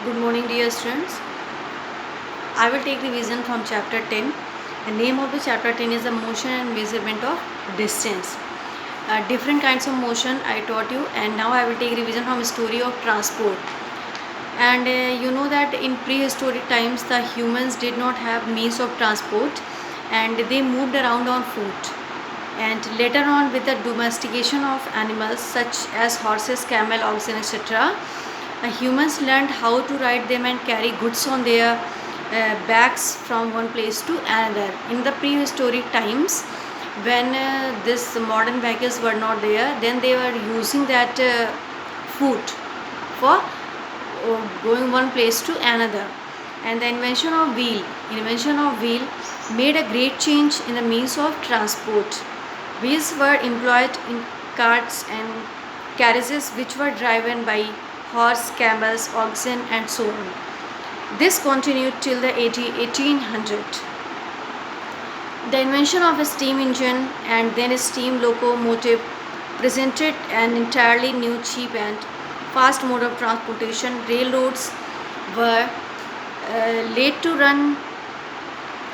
Good morning, dear students. I will take revision from chapter 10. The name of the chapter 10 is the motion and measurement of distance. Different kinds of motion I taught you, and now I will take revision from story of transport. And you know that in prehistoric times the humans did not have means of transport, and they moved around on foot. And later on, with the domestication of animals such as horses, camel, oxen, etc., humans learned how to ride them and carry goods on their backs from one place to another. In the prehistoric times, when this modern vehicles were not there, then they were using that foot for going one place to another. And the invention of wheel made a great change in the means of transport. Wheels were employed in carts and carriages which were driven by horse, camels, oxen, and so on. This continued till the 1800. The invention of a steam engine and then a steam locomotive presented an entirely new, cheap, and fast mode of transportation. Railroads were laid to run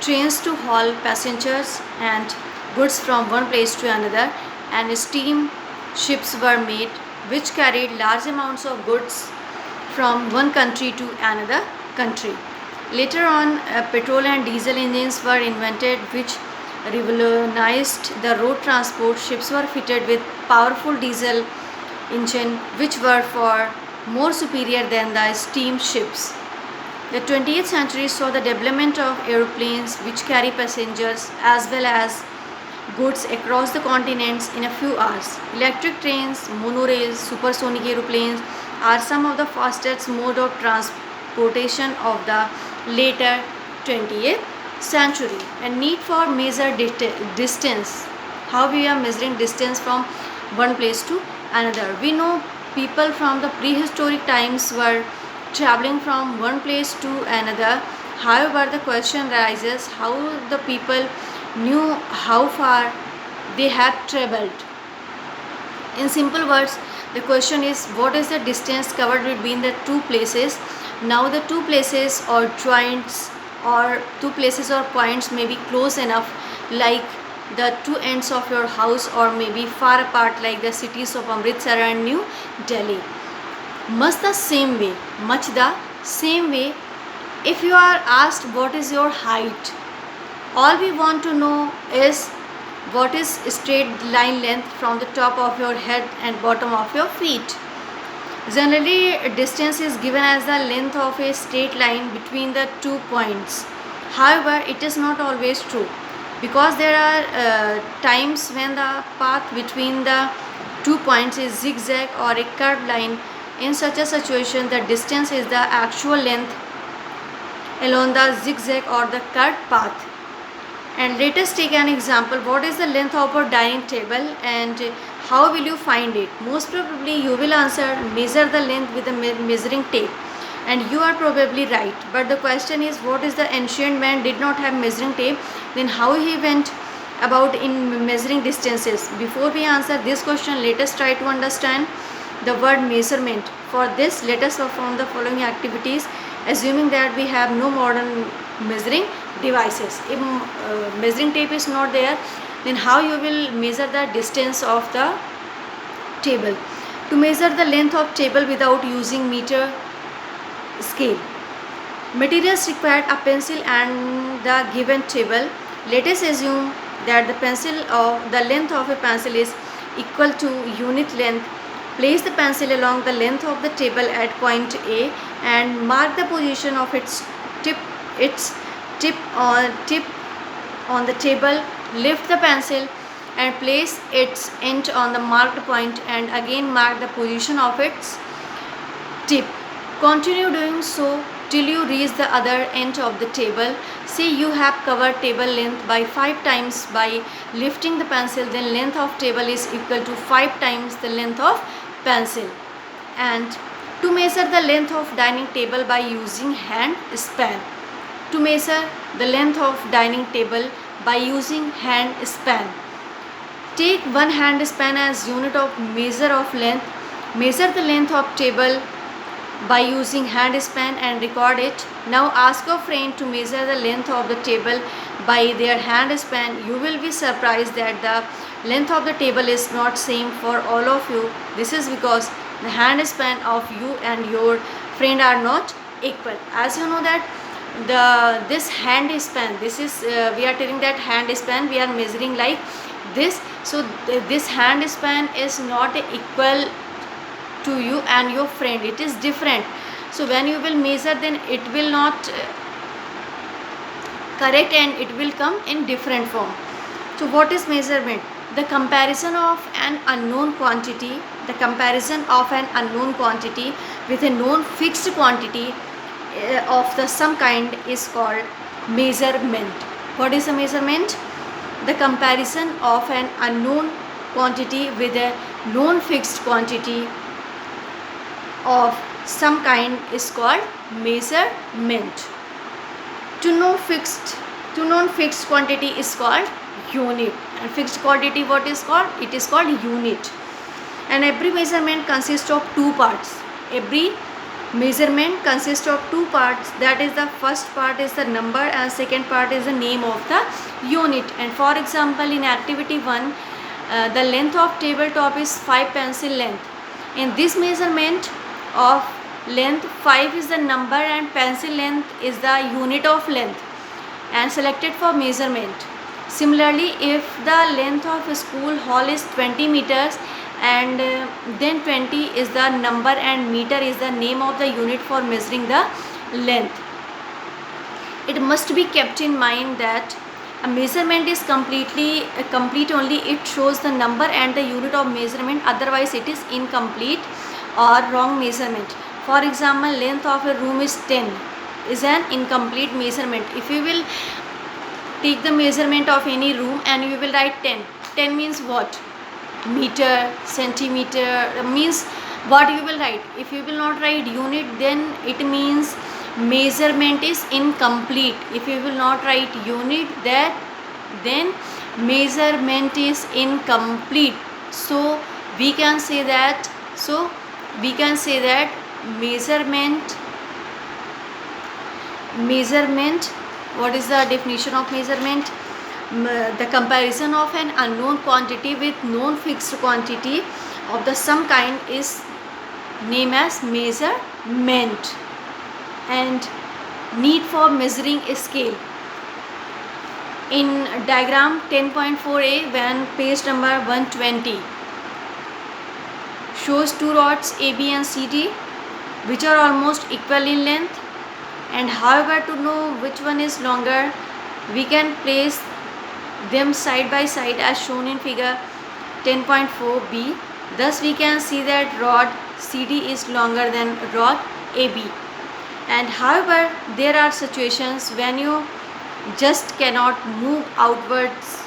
trains to haul passengers and goods from one place to another, and steam ships were made which carried large amounts of goods from one country to another country. Later on, petrol and diesel engines were invented which revolutionized the road transport. Ships were fitted with powerful diesel engine which were far more superior than the steam ships. The 20th century saw the development of aeroplanes which carry passengers as well as goods across the continents in a few hours. Electric trains, monorails, supersonic aeroplanes are some of the fastest mode of transportation of the later 20th century. A need for measure distance. How we are measuring distance from one place to another. We know people from the prehistoric times were traveling from one place to another. However, the question arises how the people knew how far they had traveled. In simple words, the question is what is the distance covered between the two places. Now the two places or joints or two places or points may be close enough, like the two ends of your house, or maybe far apart like the cities of Amritsar and New Delhi. Much the same way, if you are asked what is your height, all we want to know is what is straight line length from the top of your head and bottom of your feet. Generally, distance is given as the length of a straight line between the 2 points. However, it is not always true, because there are times when the path between the 2 points is zigzag or a curved line. In such a situation, the distance is the actual length along the zigzag or the curved path. And let us take an example. What is the length of a dining table and how will you find it? Most probably you will answer measure the length with a measuring tape, and you are probably right. But the question is, what is the ancient man did not have measuring tape, then how he went about in measuring distances? Before we answer this question, let us try to understand the word measurement. For this, let us perform the following activities, assuming that we have no modern measuring devices. If measuring tape is not there, then how you will measure the distance of the table? To measure the length of table without using meter scale, materials required: a pencil and the given table. Let us assume that the length of a pencil is equal to unit length. Place the pencil along the length of the table at point A and mark the position of its tip on the table. Lift the pencil and place its end on the marked point and again mark the position of its tip. Continue doing so till you reach the other end of the table. Say you have covered table length by 5 times by lifting the pencil, then length of table is equal to 5 times the length of pencil. And to measure the length of dining table by using hand span. To measure the length of dining table by using hand span. Take one hand span as unit of measure of length. Measure the length of table by using hand span and record it. Now ask your friend to measure the length of the table by their hand span. You will be surprised that the length of the table is not same for all of you. This is because the hand span of you and your friend are not equal. As you know that this hand span, this is we are telling that hand span we are measuring like this. So this hand span is not equal to you and your friend, it is different. So when you will measure, then it will not correct and it will come in different form. So what is measurement? The comparison of an unknown quantity, the comparison of an unknown quantity with a known fixed quantity of the some kind is called measurement. What is a measurement? The comparison of an unknown quantity with a known fixed quantity of some kind is called measurement. To know fixed quantity is called unit, and fixed quantity what is called? It is called unit. And every measurement consists of two parts. Every measurement consists of two parts. That is, the first part is the number and second part is the name of the unit. And for example, in activity 1, the length of tabletop is 5 pencil length. In this measurement of length, 5 is the number and pencil length is the unit of length and selected for measurement. Similarly, if the length of a school hall is 20 meters and then 20 is the number and meter is the name of the unit for measuring the length. It must be kept in mind that a measurement is complete only it shows the number and the unit of measurement, otherwise it is incomplete or wrong measurement. For example, length of a room is 10 is an incomplete measurement. If you will take the measurement of any room and you will write 10 means what? Meter, centimeter, means what you will write. If you will not write unit, then it means measurement is incomplete. If you will not write unit, then measurement is incomplete. So we can say that measurement, what is the definition of measurement? The comparison of an unknown quantity with known fixed quantity of the some kind is named as measurement. And need for measuring a scale. In diagram 10.4a, when page number 120 shows two rods AB and CD which are almost equal in length, and however to know which one is longer, we can place them side by side as shown in figure 10.4b. Thus we can see that rod CD is longer than rod AB. And however, there are situations when you just cannot move objects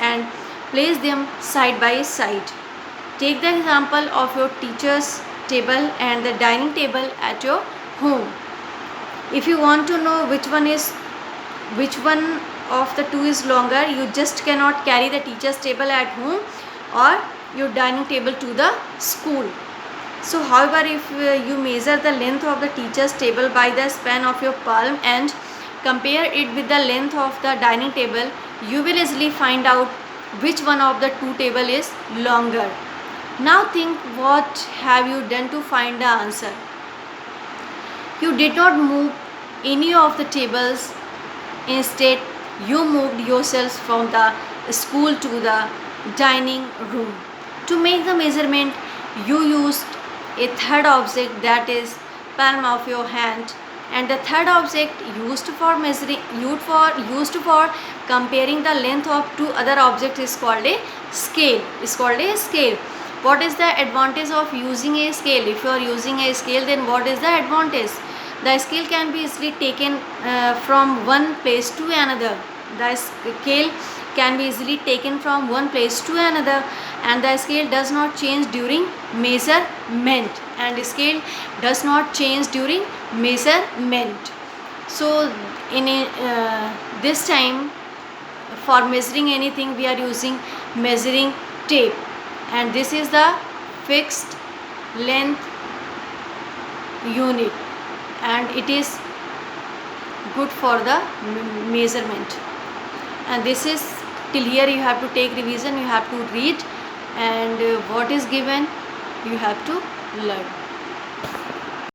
and place them side by side. Take the example of your teacher's table and the dining table at your home. If you want to know which one of the two is longer, you just cannot carry the teacher's table at home or your dining table to the school. So however, if you measure the length of the teacher's table by the span of your palm and compare it with the length of the dining table, you will easily find out which one of the two table is longer. Now think, what have you done to find the answer? You did not move any of the tables. Instead, you moved yourselves from the school to the dining room. To make the measurement, you used a third object, that is palm of your hand, and the third object used for comparing the length of two other objects is called a scale. What is the advantage of using a scale? If you are using a scale, then what is the advantage? The scale can be easily taken from one place to another. The scale can be easily taken from one place to another, and the scale does not change during measurement. So in this time, for measuring anything, we are using measuring tape, and this is the fixed length unit, and it is good for the measurement. And this is till here you have to take revision, you have to read, and what is given you have to learn.